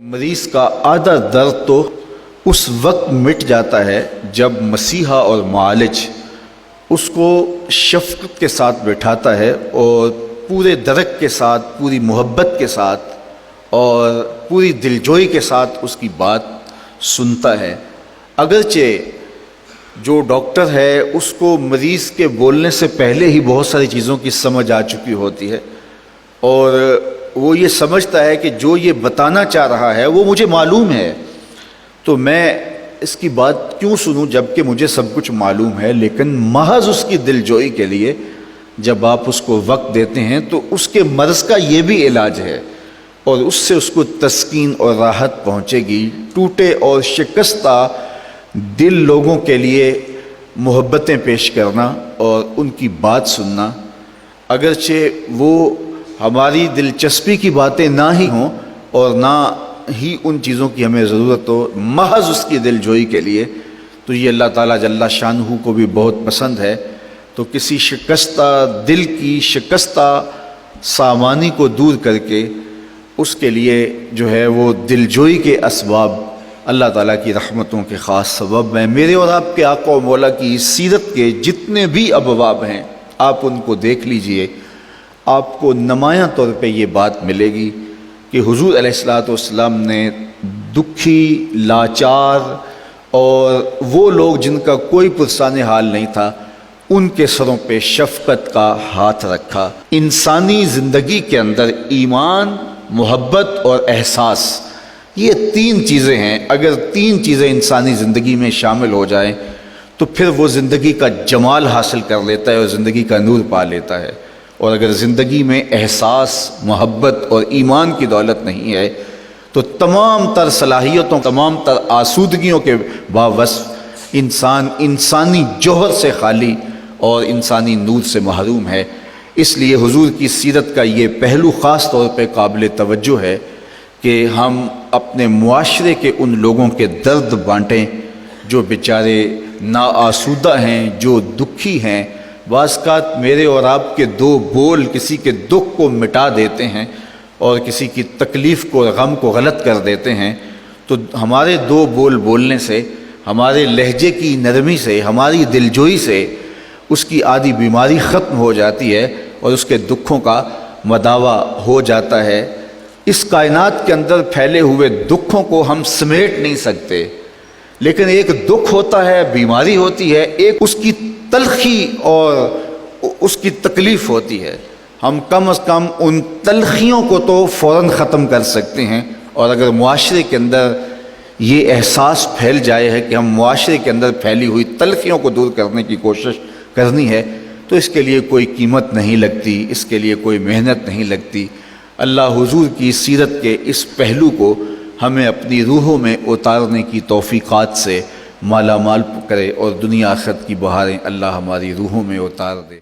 مریض کا آدھا درد تو اس وقت مٹ جاتا ہے جب مسیحا اور معالج اس کو شفقت کے ساتھ بٹھاتا ہے اور پورے درک کے ساتھ، پوری محبت کے ساتھ اور پوری دلجوئی کے ساتھ اس کی بات سنتا ہے۔ اگرچہ جو ڈاکٹر ہے اس کو مریض کے بولنے سے پہلے ہی بہت ساری چیزوں کی سمجھ آ چکی ہوتی ہے اور وہ یہ سمجھتا ہے کہ جو یہ بتانا چاہ رہا ہے وہ مجھے معلوم ہے، تو میں اس کی بات کیوں سنوں جب کہ مجھے سب کچھ معلوم ہے۔ لیکن محض اس کی دلجوئی کے لیے جب آپ اس کو وقت دیتے ہیں تو اس کے مرض کا یہ بھی علاج ہے اور اس سے اس کو تسکین اور راحت پہنچے گی۔ ٹوٹے اور شکستہ دل لوگوں کے لیے محبتیں پیش کرنا اور ان کی بات سننا، اگرچہ وہ ہماری دلچسپی کی باتیں نہ ہی ہوں اور نہ ہی ان چیزوں کی ہمیں ضرورت ہو، محض اس کی دلجوئی کے لیے، تو یہ اللہ تعالیٰ جل شانہ کو بھی بہت پسند ہے۔ تو کسی شکستہ دل کی شکستہ سامانی کو دور کر کے اس کے لیے جو ہے وہ دلجوئی کے اسباب اللہ تعالیٰ کی رحمتوں کے خاص سبب ہیں۔ میرے اور آپ کے آقا و مولا کی سیرت کے جتنے بھی ابواب ہیں آپ ان کو دیکھ لیجئے، آپ کو نمایاں طور پہ یہ بات ملے گی کہ حضور علیہ الصلوۃ والسلام نے دکھی، لاچار اور وہ لوگ جن کا کوئی پرسان حال نہیں تھا ان کے سروں پہ شفقت کا ہاتھ رکھا۔ انسانی زندگی کے اندر ایمان، محبت اور احساس، یہ تین چیزیں ہیں۔ اگر تین چیزیں انسانی زندگی میں شامل ہو جائیں تو پھر وہ زندگی کا جمال حاصل کر لیتا ہے اور زندگی کا نور پا لیتا ہے۔ اور اگر زندگی میں احساس، محبت اور ایمان کی دولت نہیں ہے تو تمام تر صلاحیتوں، تمام تر آسودگیوں کے باوصف انسان انسانی جوہر سے خالی اور انسانی نور سے محروم ہے۔ اس لیے حضور کی سیرت کا یہ پہلو خاص طور پہ قابل توجہ ہے کہ ہم اپنے معاشرے کے ان لوگوں کے درد بانٹیں جو بیچارے ناآسودہ ہیں، جو دکھی ہیں۔ بعض اوقات میرے اور آپ کے دو بول کسی کے دکھ کو مٹا دیتے ہیں اور کسی کی تکلیف کو، غم کو غلط کر دیتے ہیں، تو ہمارے دو بول بولنے سے، ہمارے لہجے کی نرمی سے، ہماری دلجوئی سے اس کی آدھی بیماری ختم ہو جاتی ہے اور اس کے دکھوں کا مداوع ہو جاتا ہے۔ اس کائنات کے اندر پھیلے ہوئے دکھوں کو ہم سمیٹ نہیں سکتے، لیکن ایک دکھ ہوتا ہے، بیماری ہوتی ہے، ایک اس کی تلخی اور اس کی تکلیف ہوتی ہے۔ ہم کم از کم ان تلخیوں کو تو فوراً ختم کر سکتے ہیں، اور اگر معاشرے کے اندر یہ احساس پھیل جائے ہے کہ ہم معاشرے کے اندر پھیلی ہوئی تلخیوں کو دور کرنے کی کوشش کرنی ہے تو اس کے لیے کوئی قیمت نہیں لگتی، اس کے لیے کوئی محنت نہیں لگتی۔ اللہ حضور کی سیرت کے اس پہلو کو ہمیں اپنی روحوں میں اتارنے کی توفیقات سے مالا مال کرے اور دنیا آخرت کی بہاریں اللہ ہماری روحوں میں اتار دے۔